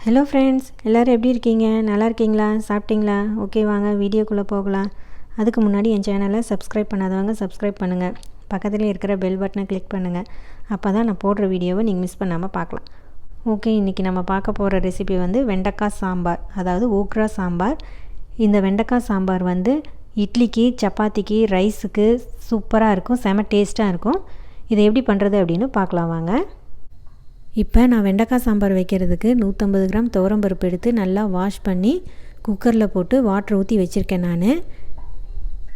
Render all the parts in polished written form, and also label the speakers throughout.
Speaker 1: Hello friends, எல்லோரும் எப்படி இருக்கீங்க? நல்லா இருக்கீங்களா? சாப்பிட்டீங்களா? ஓகே, வாங்க வீடியோக்குள்ளே போகலாம். அதுக்கு முன்னாடி என் சேனலை சப்ஸ்கிரைப் பண்ணாதவங்க சப்ஸ்கிரைப் பண்ணுங்கள். பக்கத்தில் இருக்கிற பெல் பட்டனை கிளிக் பண்ணுங்கள். அப்போ தான் நான் போடுற வீடியோவை நீங்கள் மிஸ் பண்ணாமல் பார்க்கலாம். ஓகே, இன்றைக்கி நம்ம பார்க்க போகிற ரெசிபி வெண்டைக்காய் சாம்பார், அதாவது ஓக்ரா சாம்பார். இந்த வெண்டைக்காய் சாம்பார் இட்லிக்கு, சப்பாத்திக்கு, ரைஸுக்கு சூப்பராக இருக்கும், செம டேஸ்ட்டாக இருக்கும். இதை எப்படி பண்ணுறது அப்படின்னு பார்க்கலாம் வாங்க. இப்போ நான் வெண்டைக்காய் சாம்பார் வைக்கிறதுக்கு 150 கிராம் துவரம்பருப்பு எடுத்து நல்லா வாஷ் பண்ணி குக்கரில் போட்டு வாட்டர் ஊற்றி வச்சுருக்கேன். நான்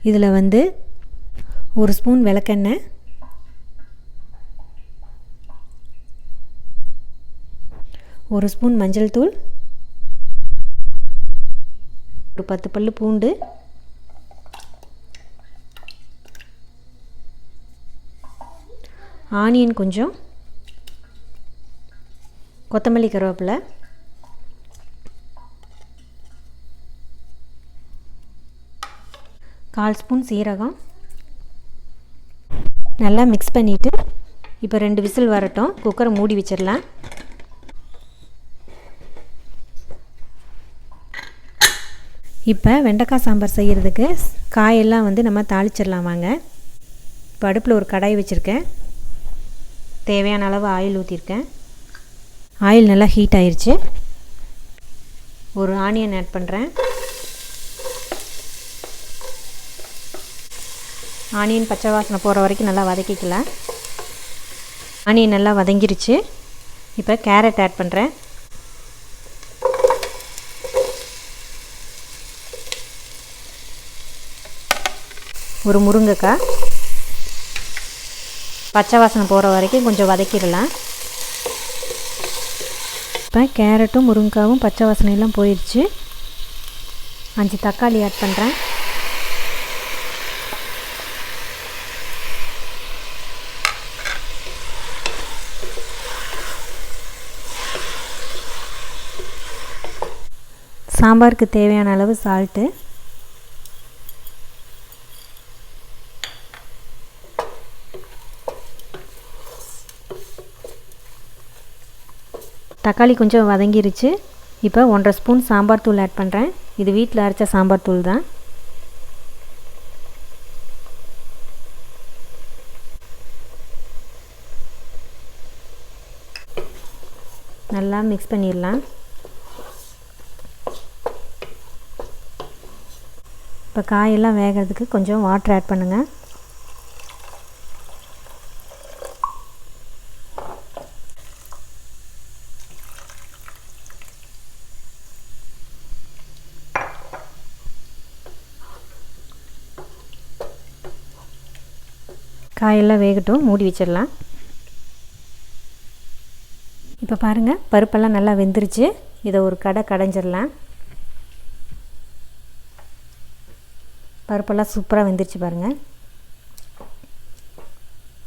Speaker 1: இதில் 1 ஸ்பூன் விளக்கெண்ணெய், 1 ஸ்பூன் மஞ்சள் தூள், ஒரு 10 பல்லு பூண்டு, ஆனியன் கொஞ்சம், கொத்தமல்லி, கருவேப்பிலை, கால் ஸ்பூன் சீரகம். நல்லா மிக்ஸ் பண்ணிவிட்டு இப்போ 2 விசில் வரட்டும். குக்கரை மூடி வச்சிடலாம். இப்போ வெண்டைக்காய் சாம்பார் செய்கிறதுக்கு காயெல்லாம் நம்ம தாளிச்சிடலாம் வாங்க. இப்போ அடுப்பில் ஒரு கடாய் வச்சுருக்கேன். தேவையான அளவு ஆயில் ஊற்றிருக்கேன். ஆயில் நல்லா ஹீட் ஆயிடுச்சு. ஒரு ஆனியன் ஆட் பண்ணுறேன். ஆனியன் பச்சை வாசனை போகிற வரைக்கும் நல்லா வதக்கிக்கலாம். ஆனியன் நல்லா வதங்கிருச்சு. இப்போ கேரட் ஆட் பண்ணுறேன். ஒரு முருங்கைக்காய். பச்சை வாசனை போகிற வரைக்கும் கொஞ்சம் வதக்கிடலாம். இப்போ கேரட்டும் முருங்கைக்காவும் பச்சை வாசனையெல்லாம் போயிடுச்சு. 5 தக்காளி ஆட் பண்ணுறேன். சாம்பாருக்கு தேவையான அளவு சால்ட்டு, தக்காளி கொஞ்சம் வதங்கிருச்சு. இப்போ 1.5 ஸ்பூன் சாம்பார் தூள் ஆட் பண்ணுறேன். இது வீட்டில் அரைச்ச சாம்பார் தூள் தான். நல்லா மிக்ஸ் பண்ணிடலாம். இப்போ காயெல்லாம் வேகிறதுக்கு கொஞ்சம் வாட்டர் ஆட் பண்ணுங்கள். காயெல்லாம் வேகட்டும், மூடி வச்சிடலாம். இப்போ பாருங்கள், பருப்பெல்லாம் நல்லா வெந்துருச்சு. இதை ஒரு கடைஞ்சிடலாம். பருப்பெல்லாம் சூப்பராக வெந்துருச்சு பாருங்கள்.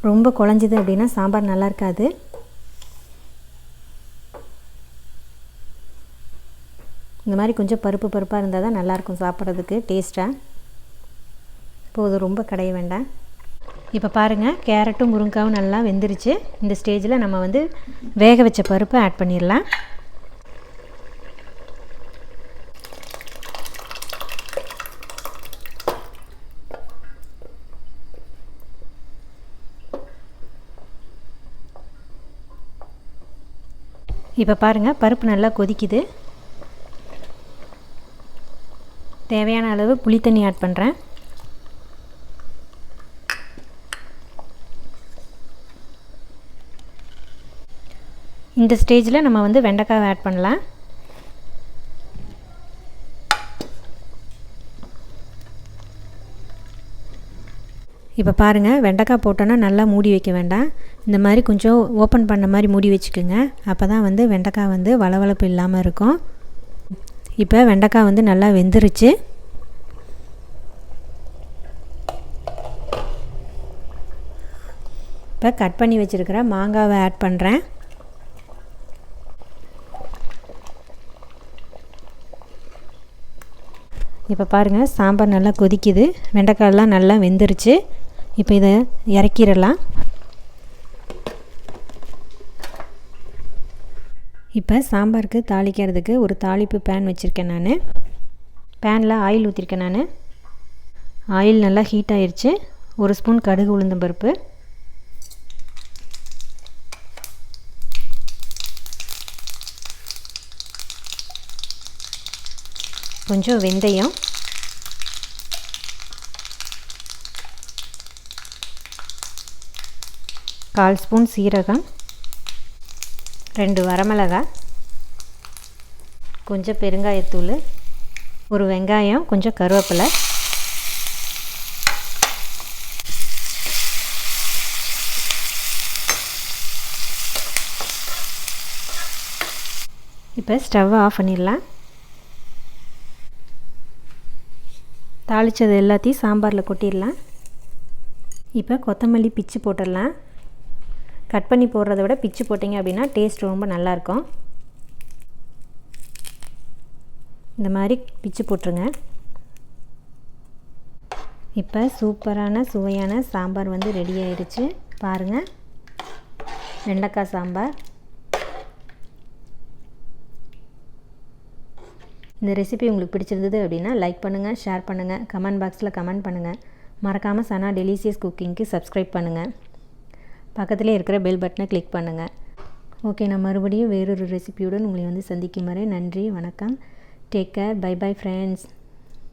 Speaker 1: ரொம்ப குழஞ்சிது அப்படின்னா சாம்பார் நல்லா இருக்காது. இந்த மாதிரி கொஞ்சம் பருப்பாக இருந்தால் தான் நல்லாயிருக்கும் சாப்பிட்றதுக்கு டேஸ்ட்டாக. இப்போது ரொம்ப கடைய வேண்டாம். இப்போ பாருங்கள், கேரட்டும் முருங்கைக்காவும் நல்லா வெந்துருச்சு. இந்த ஸ்டேஜில் நம்ம வேக வச்ச பருப்பை ஆட் பண்ணிடலாம். இப்போ பாருங்கள், பருப்பு நல்லா கொதிக்குது. தேவையான அளவு புளி தண்ணி ஆட் பண்ணுறேன். இந்த ஸ்டேஜில் நம்ம வெண்டைக்காய் ஆட் பண்ணலாம். இப்போ பாருங்கள், வெண்டைக்காய் போட்டோன்னா நல்லா மூடி வைக்க வேண்டாம். இந்த மாதிரி கொஞ்சம் ஓப்பன் பண்ண மாதிரி மூடி வச்சுக்கோங்க. அப்போ தான் வெண்டைக்காய் வளவளப்பு இல்லாமல் இருக்கும். இப்போ வெண்டைக்காய் நல்லா வெந்துருச்சு. இப்போ கட் பண்ணி வச்சுருக்கிற மாங்காவை ஆட் பண்ணுறேன். இப்போ பாருங்கள், சாம்பார் நல்லா கொதிக்குது. வெண்டைக்காயெல்லாம் நல்லா வெந்துருச்சு. இப்போ இதை இறக்கிடலாம். இப்போ சாம்பாருக்கு தாளிக்கிறதுக்கு ஒரு தாளிப்பு பேன் வச்சுருக்கேன். நான் பேனில் ஆயில் ஊற்றிருக்கேன். நான் ஆயில் நல்லா ஹீட் ஆயிடுச்சு. 1 ஸ்பூன் கடுகு உளுந்தம் பருப்பு, கொஞ்சம் வெந்தயம், கால் ஸ்பூன் சீரகம், 2 வரமிளகாய், கொஞ்சம் பெருங்காயத்தூள், ஒரு வெங்காயம், கொஞ்சம் கருவேப்பிலை, இப்போ ஸ்டவ்வை ஆஃப் பண்ணிடலாம். தாளித்தது எல்லாத்தையும் சாம்பாரில் கொட்டிடலாம். இப்போ கொத்தமல்லி பிச்சு போட்டுடலாம். கட் பண்ணி போடுறத விட பிச்சு போட்டிங்க அப்படின்னா டேஸ்ட் ரொம்ப நல்லாயிருக்கும். இந்த மாதிரி பிச்சு போட்டுருங்க. இப்போ சூப்பரான சுவையான சாம்பார் வந்து ரெடி ஆயிடுச்சு. பாருங்கள், வெண்டைக்காய் சாம்பார். இந்த ரெசிபி உங்களுக்கு பிடிச்சிருந்தது அப்படின்னா லைக் பண்ணுங்கள், ஷேர் பண்ணுங்கள், கமெண்ட் பாக்ஸில் கமெண்ட் பண்ணுங்கள். மறக்காமல் சனா டெலிஷியஸ் குக்கிங்க்கு சப்ஸ்கிரைப் பண்ணுங்கள். பக்கத்திலே இருக்கிற பெல் பட்டனை கிளிக் பண்ணுங்கள். ஓகே, நான் மறுபடியும் வேறொரு ரெசிபியுடன் உங்களை வந்து சந்திக்கும் வரை நன்றி, வணக்கம். Take care, bye bye friends.